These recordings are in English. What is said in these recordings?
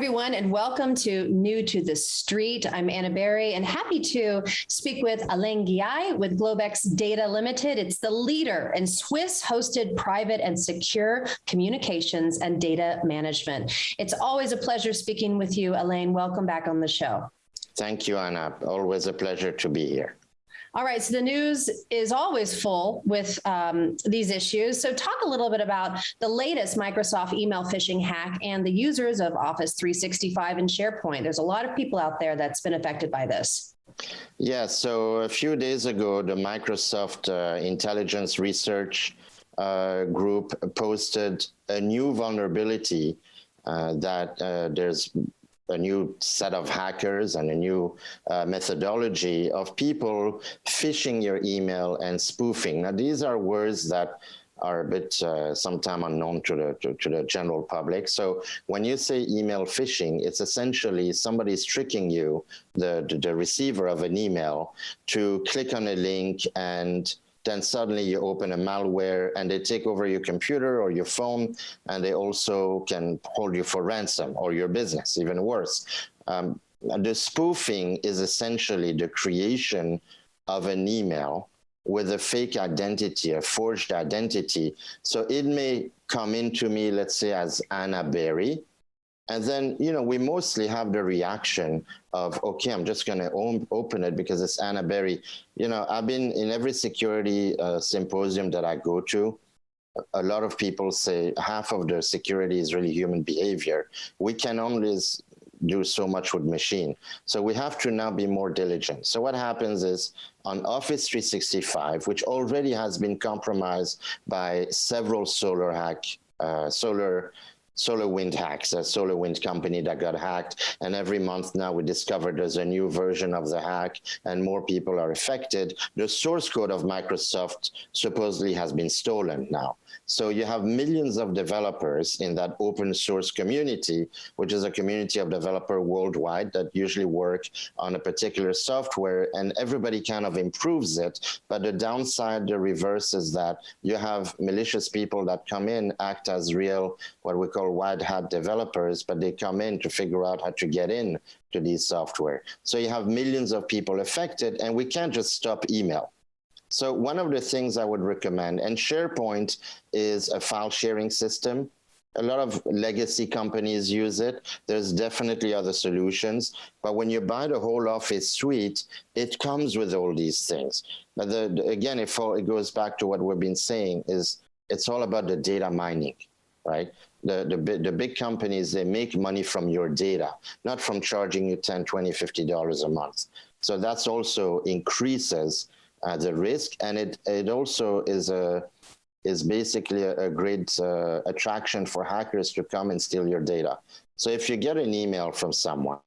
everyone, and welcome to New to the Street. I'm Anna Berry, and happy to speak with Alain Ghiai with GlobeX Data Ltd. It's the leader in Swiss-hosted private and secure communications and data management. It's always a pleasure speaking with you, Alain. Welcome back on the show. Thank you, Anna. Always a pleasure to be here. All right, so the news is always full with these issues. So talk a little bit about the latest Microsoft email phishing hack and the users of Office 365 and SharePoint. There's a lot of people out there that's been affected by this. Yeah, so a few days ago, the Microsoft Intelligence Research Group posted a new vulnerability that there's a new set of hackers and a new methodology of people phishing your email and spoofing. Now, these are words that are a bit sometimes unknown to the general public. So when you say email phishing, it's essentially somebody's tricking you, the receiver of an email, to click on a link, and then suddenly you open a malware and they take over your computer or your phone, and they also can hold you for ransom, or your business, even worse. The spoofing is essentially the creation of an email with a fake identity, a forged identity. So it may come into me, let's say, as Anna Berry. And then, we mostly have the reaction of, okay, I'm just going to open it because it's Anna Berry. I've been in every security symposium that I go to. A lot of people say half of the security is really human behavior. We can only do so much with machine. So we have to now be more diligent. So what happens is on Office 365, which already has been compromised by several SolarWind hacks, a SolarWind company that got hacked, and every month now we discover there's a new version of the hack and more people are affected. The source code of Microsoft supposedly has been stolen now. So you have millions of developers in that open source community, which is a community of developers worldwide that usually work on a particular software, and everybody kind of improves it. But the downside, the reverse, is that you have malicious people that come in, act as real, what we call white hat developers, but they come in to figure out how to get in to these software. So you have millions of people affected, and we can't just stop email. So one of the things I would recommend, and SharePoint is a file sharing system. A lot of legacy companies use it. There's definitely other solutions, but when you buy the whole Office suite, it comes with all these things. But again, it goes back to what we've been saying, is it's all about the data mining, right? The big companies, they make money from your data, not from charging you $10, $20, $50 a month. So that's also increases the risk, and it also is basically a great attraction for hackers to come and steal your data. So if you get an email from someone,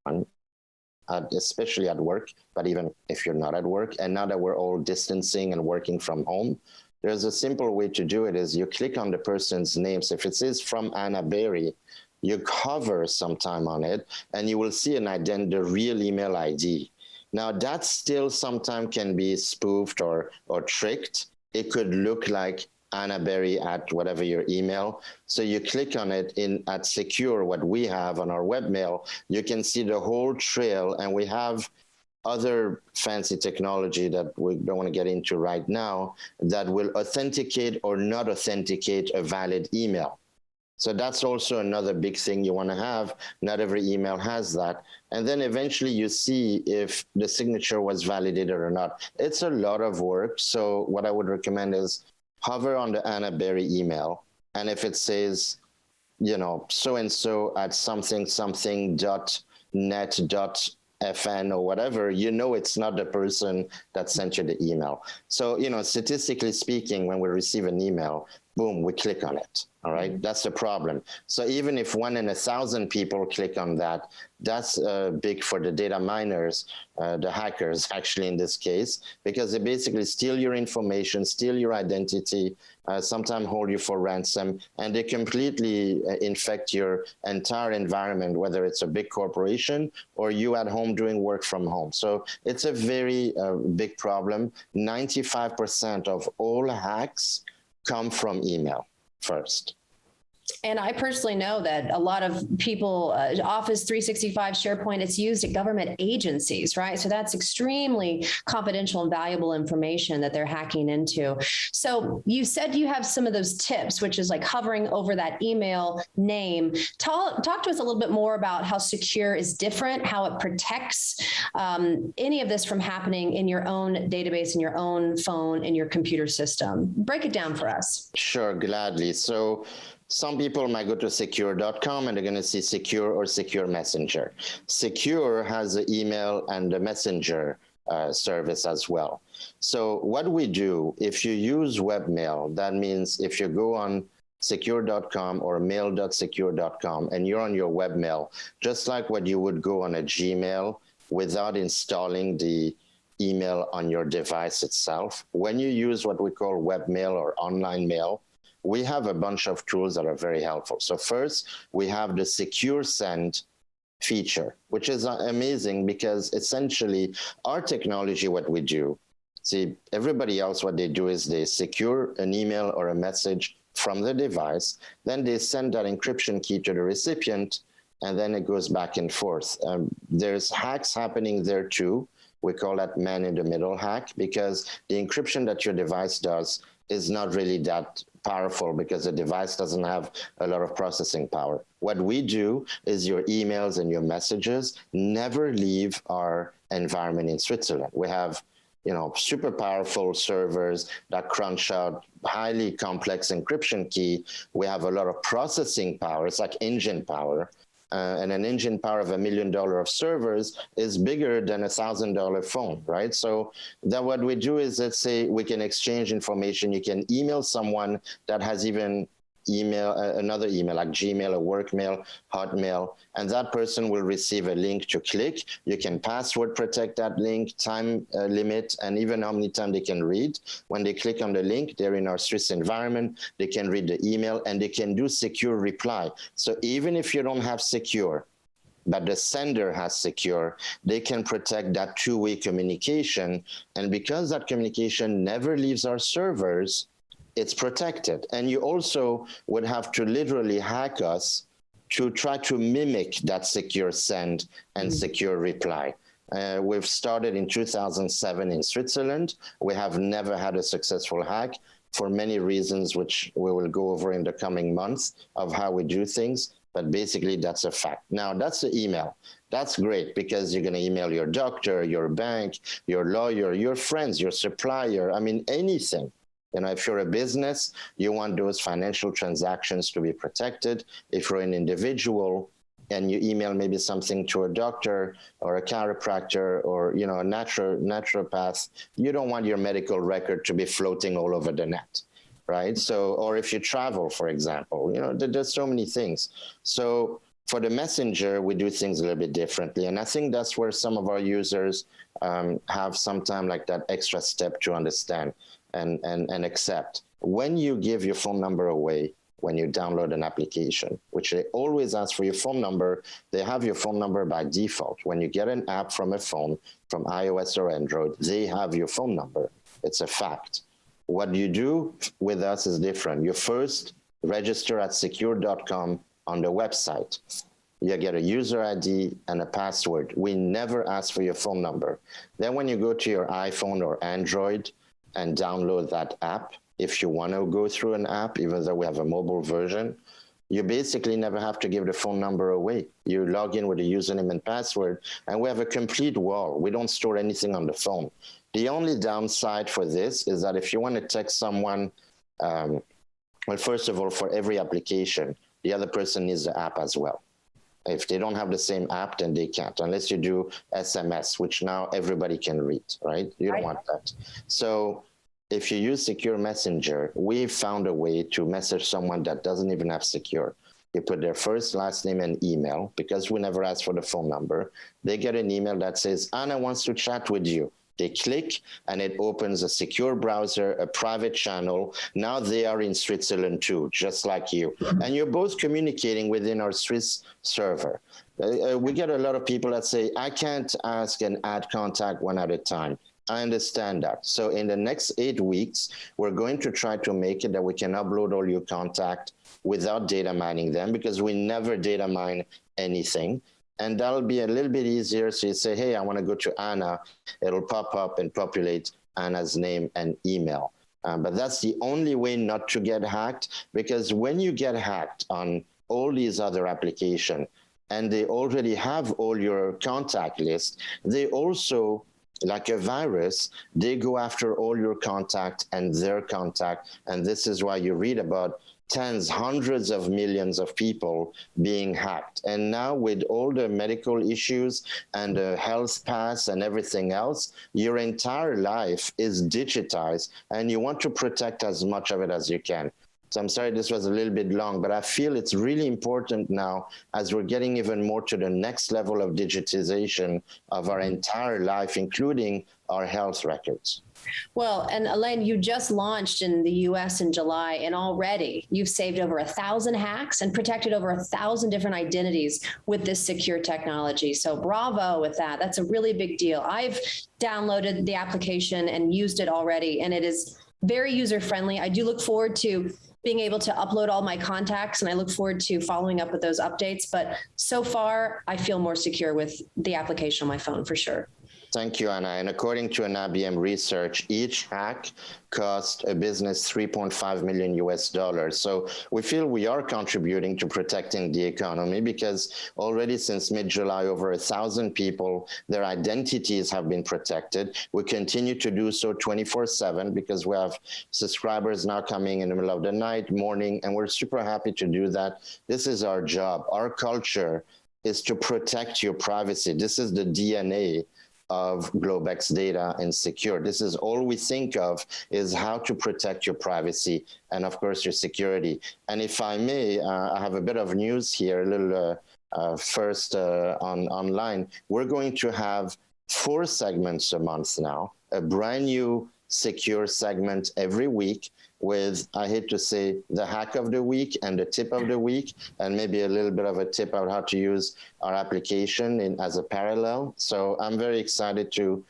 especially at work, but even if you're not at work, and now that we're all distancing and working from home, there's a simple way to do it, is you click on the person's name. So if it says from Anna Berry, you hover sometime on it, and you will see the real email ID. Now, that still sometimes can be spoofed or tricked. It could look like Anna Berry at whatever your email. So you click on it at Sekur, what we have on our webmail, you can see the whole trail, and we have other fancy technology that we don't want to get into right now that will authenticate or not authenticate a valid email. So that's also another big thing you want to have. Not every email has that. And then eventually you see if the signature was validated or not. It's a lot of work. So what I would recommend is hover on the Anna Berry email. And if it says, so-and-so at something.net.fn or whatever, it's not the person that sent you the email. So, statistically speaking, when we receive an email, boom, we click on it. All right, that's the problem. So even if 1 in 1,000 people click on that, that's big for the data miners, the hackers actually in this case, because they basically steal your information, steal your identity, sometimes hold you for ransom, and they completely infect your entire environment, whether it's a big corporation or you at home doing work from home. So it's a very big problem. 95% of all hacks come from email first. And I personally know that a lot of people, Office 365, SharePoint, it's used at government agencies, right? So that's extremely confidential and valuable information that they're hacking into. So you said you have some of those tips, which is like hovering over that email name. Talk to us a little bit more about how Sekur is different, how it protects any of this from happening in your own database, in your own phone, in your computer system. Break it down for us. Sure, gladly. So some people might go to Sekur.com and they're going to see Sekur or Secure Messenger. Sekur has an email and a messenger service as well. So what we do, if you use webmail, that means if you go on Sekur.com or mail.sekur.com and you're on your webmail, just like what you would go on a Gmail without installing the email on your device itself, when you use what we call webmail or online mail, we have a bunch of tools that are very helpful. So first, we have the Secure Send feature, which is amazing because essentially our technology, what we do, see, everybody else, what they do is they secure an email or a message from the device, then they send that encryption key to the recipient, and then it goes back and forth. There's hacks happening there too. We call that man-in-the-middle hack because the encryption that your device does is not really that powerful because the device doesn't have a lot of processing power. What we do is your emails and your messages never leave our environment in Switzerland. We have, super powerful servers that crunch out highly complex encryption key. We have a lot of processing power. It's like engine power. And an engine power of $1 million of servers is bigger than a $1,000 phone, right? So that what we do is, let's say we can exchange information. You can email someone that has even another email like Gmail, a work mail, Hotmail, and that person will receive a link to click. You can password protect that link, time limit, and even how many times they can read. When they click on the link, they're in our Swiss environment, they can read the email and they can do secure reply. So even if you don't have Secure, but the sender has Secure, they can protect that two-way communication. And because that communication never leaves our servers, it's protected. And you also would have to literally hack us to try to mimic that secure send and secure reply. We've started in 2007 in Switzerland. We have never had a successful hack for many reasons, which we will go over in the coming months of how we do things. But basically, that's a fact. Now, that's the email. That's great because you're going to email your doctor, your bank, your lawyer, your friends, your supplier, anything. If you're a business, you want those financial transactions to be protected. If you're an individual and you email maybe something to a doctor or a chiropractor or, a naturopath, you don't want your medical record to be floating all over the net, right? So, or if you travel, for example, there's so many things. So for the messenger, we do things a little bit differently. And I think that's where some of our users have sometime like that extra step to understand and accept. When you give your phone number away, when you download an application, which they always ask for your phone number, they have your phone number by default. When you get an app from a phone, from iOS or Android, they have your phone number. It's a fact. What you do with us is different. You first register at Sekur.com on the website. You get a user ID and a password. We never ask for your phone number. Then when you go to your iPhone or Android, and download that app, if you want to go through an app, even though we have a mobile version, you basically never have to give the phone number away. You log in with a username and password, and we have a complete wall. We don't store anything on the phone. The only downside for this is that if you want to text someone, well, first of all, for every application, the other person needs the app as well. If they don't have the same app, then they can't, unless you do SMS, which now everybody can read, right? You don't want that. So if you use Secure Messenger, we found a way to message someone that doesn't even have Secure. You put their first, last name, and email, because we never ask for the phone number. They get an email that says, Anna wants to chat with you. They click and it opens a secure browser, a private channel. Now they are in Switzerland too, just like you. And you're both communicating within our Swiss server. We get a lot of people that say, I can't ask and add contact one at a time. I understand that. So in the next 8 weeks, we're going to try to make it that we can upload all your contact without data mining them, because we never data mine anything. And that'll be a little bit easier. So you say, hey, I want to go to Anna. It'll pop up and populate Anna's name and email. But that's the only way not to get hacked, because when you get hacked on all these other applications and they already have all your contact list, they also, like a virus, they go after all your contact and their contact. And this is why you read about tens, hundreds of millions of people being hacked. And now with all the medical issues and the health pass and everything else, your entire life is digitized and you want to protect as much of it as you can. So I'm sorry this was a little bit long, but I feel it's really important now, as we're getting even more to the next level of digitization of our entire life, including our health records. Well, and Alain, you just launched in the US in July, and already you've saved over 1,000 hacks and protected over 1,000 different identities with this secure technology. So bravo with that. That's a really big deal. I've downloaded the application and used it already, and it is very user-friendly. I do look forward to being able to upload all my contacts, and I look forward to following up with those updates. But so far, I feel more secure with the application on my phone for sure. Thank you, Anna. And according to an IBM research, each hack cost a business $3.5 million US. So we feel we are contributing to protecting the economy, because already since mid-July, over 1,000 people, their identities have been protected. We continue to do so 24/7 because we have subscribers now coming in the middle of the night, morning, and we're super happy to do that. This is our job. Our culture is to protect your privacy. This is the DNA of GlobeX Data and Sekur. This is all we think of, is how to protect your privacy and, of course, your security. And if I may, I have a bit of news here, a little first online. We're going to have 4 segments a month now, a brand new secure segment every week with, I hate to say, the hack of the week and the tip of the week, and maybe a little bit of a tip on how to use our application as a parallel. So I'm very excited to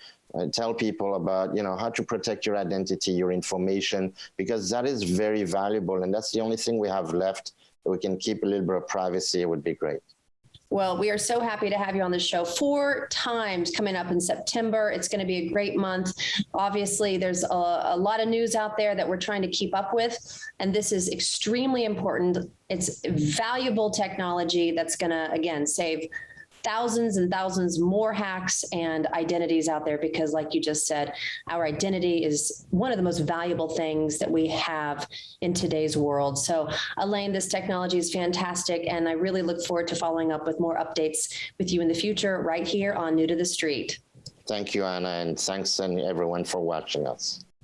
tell people about, how to protect your identity, your information, because that is very valuable. And that's the only thing we have left. If we can keep a little bit of privacy, it would be great. Well, we are so happy to have you on the show 4 times coming up in September. It's going to be a great month. Obviously, there's a lot of news out there that we're trying to keep up with, and this is extremely important. It's valuable technology that's going to, again, save thousands and thousands more hacks and identities out there, because like you just said, our identity is one of the most valuable things that we have in today's world. So Alain, this technology is fantastic, and I really look forward to following up with more updates with you in the future right here on New to the Street. Thank you, Anna, and thanks everyone for watching us.